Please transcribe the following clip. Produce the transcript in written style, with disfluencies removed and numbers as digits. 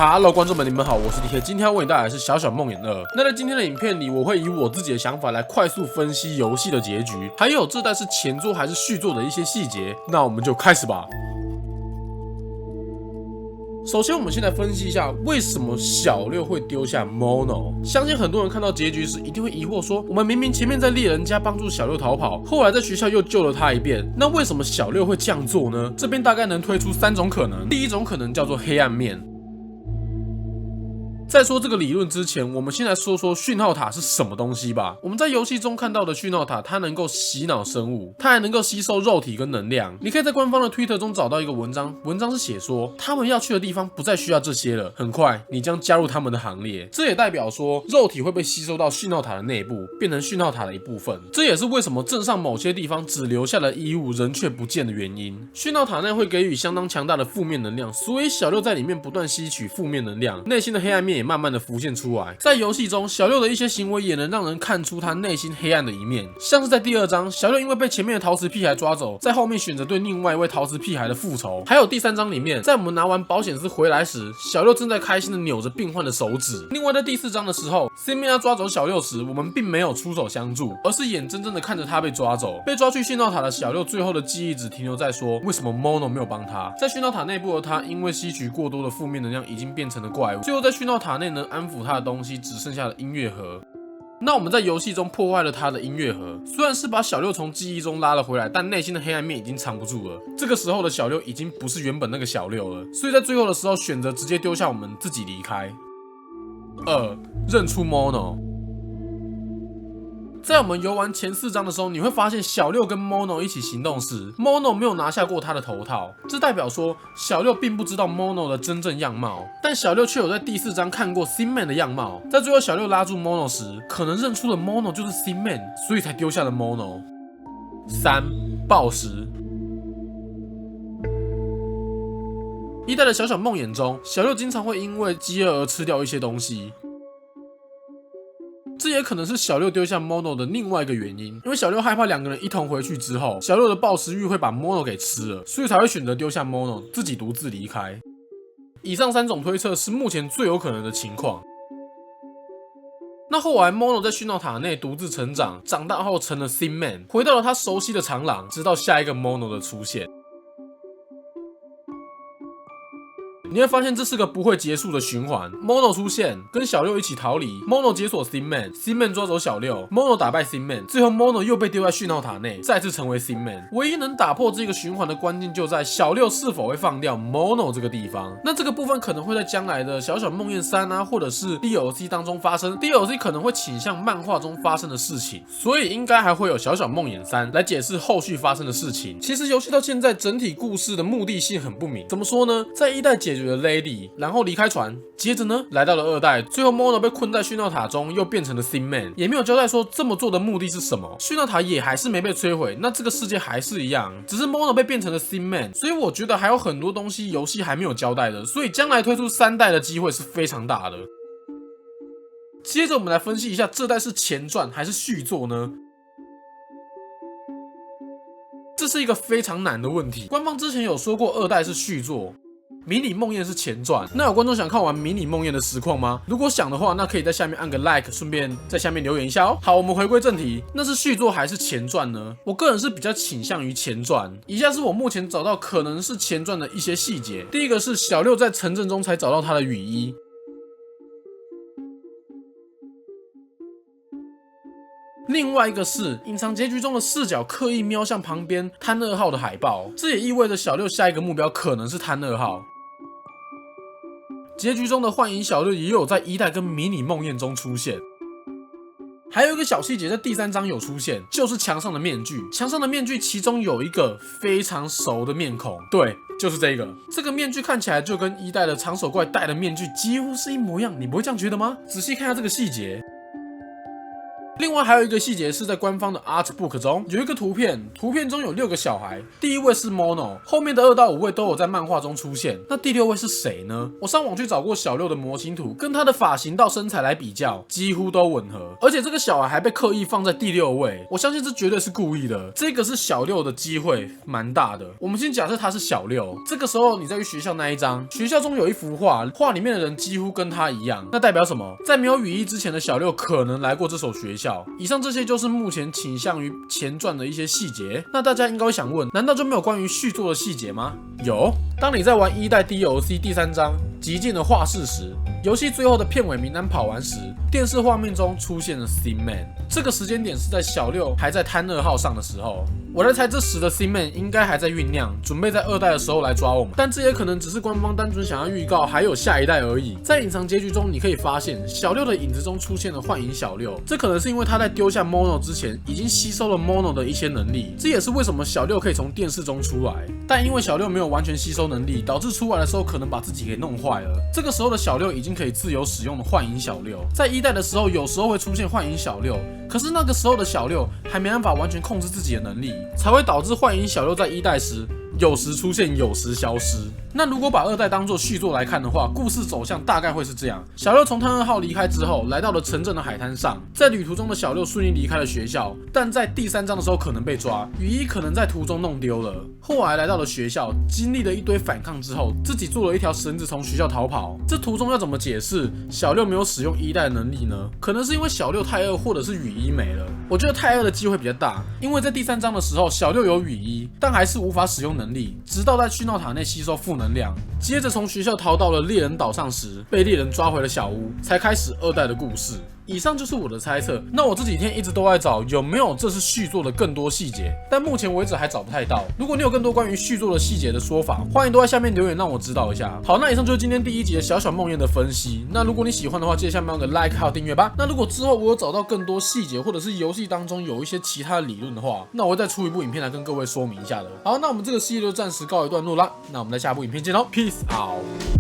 Hello， 观众们，你们好，我是 DK， 今天要为你带来的是小小梦魇2。那在今天的影片里，我会以我自己的想法来快速分析游戏的结局，还有这代是前作还是续作的一些细节。那我们就开始吧。首先，我们先来分析一下为什么小六会丢下 Mono。相信很多人看到结局时一定会疑惑说，我们明明前面在猎人家帮助小六逃跑，后来在学校又救了他一遍，那为什么小六会这样做呢？这边大概能推出3种可能。第一种可能叫做黑暗面。在说这个理论之前，我们先来说说讯号塔是什么东西吧。我们在游戏中看到的讯号塔，它能够洗脑生物，它还能够吸收肉体跟能量。你可以在官方的 Twitter 中找到一个文章，文章是写说他们要去的地方不再需要这些了，很快你将加入他们的行列。这也代表说肉体会被吸收到讯号塔的内部，变成讯号塔的一部分。这也是为什么镇上某些地方只留下了衣物，人却不见的原因。讯号塔内会给予相当强大的负面能量，所以小六在里面不断吸取负面能量，内心的黑暗面也慢慢的浮现出来。在游戏中，小六的一些行为也能让人看出他内心黑暗的一面，像是在第2章，小六因为被前面的陶瓷屁孩抓走，在后面选择对另外一位陶瓷屁孩的复仇。还有第3章里面，在我们拿完保险丝回来时，小六正在开心的扭着病患的手指。另外在第4章的时候，Simon要抓走小六时，我们并没有出手相助，而是眼睁睁的看着他被抓走。被抓去讯号塔的小六，最后的记忆只停留在说，为什么 Mono 没有帮他？在讯号塔内部的他，因为吸取过多的负面能量，已经变成了怪物。最后在讯号塔内能安抚他的东西，只剩下了音乐盒。那我们在游戏中破坏了他的音乐盒，虽然是把小六从记忆中拉了回来，但内心的黑暗面已经藏不住了。这个时候的小六已经不是原本那个小六了，所以在最后的时候选择直接丢下我们，自己离开。2. 认出 Mono。在我们游玩前4章的时候，你会发现小六跟 Mono 一起行动时 ，Mono 没有拿下过他的头套，这代表说小六并不知道 Mono 的真正样貌，但小六却有在第4章看过 Simon 的样貌。在最后小六拉住 Mono 时，可能认出了 Mono 就是 Simon， 所以才丢下了 Mono。3. 暴食。1代的小小梦魇中，小六经常会因为饥饿而吃掉一些东西。这也可能是小六丢下 Mono 的另外一个原因，因为小六害怕2个人一同回去之后，小六的暴食欲会把 Mono 给吃了，所以才会选择丢下 Mono， 自己独自离开。以上3种推测是目前最有可能的情况。那后来 Mono 在讯号塔内独自成长，长大后成了 Simon， 回到了他熟悉的长廊，直到下一个 Mono 的出现。你会发现这是个不会结束的循环。Mono 出现，跟小六一起逃离 ，Mono 解锁 Simon，Simon 抓走小六 ，Mono 打败 Simon， 最后 Mono 又被丢在讯号塔内，再次成为 Simon。唯一能打破这个循环的关键就在小六是否会放掉 Mono 这个地方。那这个部分可能会在将来的小小梦魇3啊，或者是 DLC 当中发生。DLC 可能会倾向漫画中发生的事情，所以应该还会有小小梦魇3来解释后续发生的事情。其实游戏到现在整体故事的目的性很不明，怎么说呢？在1代解决了 Lady， 然后离开船，接着呢来到了2代，最后 Mono 被困在讯号塔中，又变成了 Simon， 也没有交代说这么做的目的是什么。讯号塔也还是没被摧毁，那这个世界还是一样，只是 Mono 被变成了 Simon， 所以我觉得还有很多东西游戏还没有交代的，所以将来推出3代的机会是非常大的。接着我们来分析一下这代是前传还是续作呢？这是一个非常难的问题，官方之前有说过2代是续作，迷你梦魇是前传。那有观众想看完迷你梦魇的实况吗？如果想的话，那可以在下面按个 like， 顺便在下面留言一下哦。好，我们回归正题，那是续作还是前传呢？我个人是比较倾向于前传。以下是我目前找到可能是前传的一些细节。第一个是小六在城镇中才找到他的雨衣。另外一个是隐藏结局中的视角刻意瞄向旁边贪2号的海报，这也意味着小六下一个目标可能是贪2号。结局中的幻影小六也有在1代跟迷你梦魇中出现。还有一个小细节在第3章有出现，就是墙上的面具。墙上的面具其中有一个非常熟的面孔，对，就是这个。这个面具看起来就跟1代的长手怪戴的面具几乎是一模一样，你不会这样觉得吗？仔细看一下这个细节。另外还有一个细节是在官方的 Art Book 中有一个图片，图片中有6个小孩，第1位是 Mono， 后面的2到5位都有在漫画中出现。那第6位是谁呢？我上网去找过小六的模型图，跟他的发型到身材来比较，几乎都吻合。而且这个小孩还被刻意放在第6位，我相信这绝对是故意的。这个是小六的机会蛮大的。我们先假设他是小六，这个时候你再去学校那一张，学校中有一幅画，画里面的人几乎跟他一样，那代表什么？在没有羽翼之前的小六可能来过这所学校。以上这些就是目前倾向于前传的一些细节。那大家应该会想问，难道就没有关于续作的细节吗？有，当你在玩1代 DLC 第3章极尽的画室时，游戏最后的片尾名单跑完时，电视画面中出现了 Thin Man。这个时间点是在小六还在滩2号上的时候。我在猜这时的 Thin Man 应该还在酝酿，准备在2代的时候来抓我们。但这也可能只是官方单纯想要预告还有下一代而已。在隐藏结局中，你可以发现小六的影子中出现了幻影小六，这可能是因为他在丢下 Mono 之前已经吸收了 Mono 的一些能力。这也是为什么小六可以从电视中出来。但因为小六没有完全吸收能力，导致出来的时候可能把自己给弄坏了。这个时候的小六已经可以自由使用了幻影小六。在1代的时候，有时候会出现幻影小六，可是那个时候的小六还没办法完全控制自己的能力，才会导致幻影小六在1代时有时出现，有时消失。那如果把2代当作续作来看的话，故事走向大概会是这样：小六从滩2号离开之后，来到了城镇的海滩上，在旅途中的小六顺利离开了学校，但在第3章的时候可能被抓，羽翼可能在途中弄丢了。后来来到了学校，经历了一堆反抗之后，自己做了一条绳子从学校逃跑。这途中要怎么解释小六没有使用1代的能力呢？可能是因为小六太饿，或者是羽翼没了。我觉得太饿的机会比较大，因为在第3章的时候，小六有羽翼，但还是无法使用能力，直到在去闹塔内吸收负能量，接着从学校逃到了猎人岛上时，被猎人抓回了小屋，才开始2代的故事。以上就是我的猜测。那我这几天一直都在找有没有这是续作的更多细节，但目前为止还找不太到。如果你有更多关于续作的细节的说法，欢迎都在下面留言让我知道一下。好，那以上就是今天第1集的小小梦魇的分析。那如果你喜欢的话，记得下面按个 like 还有订阅吧。那如果之后我有找到更多细节，或者是游戏当中有一些其他的理论的话，那我会再出一部影片来跟各位说明一下的。好，那我们这个系列就暂时告一段落啦。那我们在下部影片见喽， ，Peace out。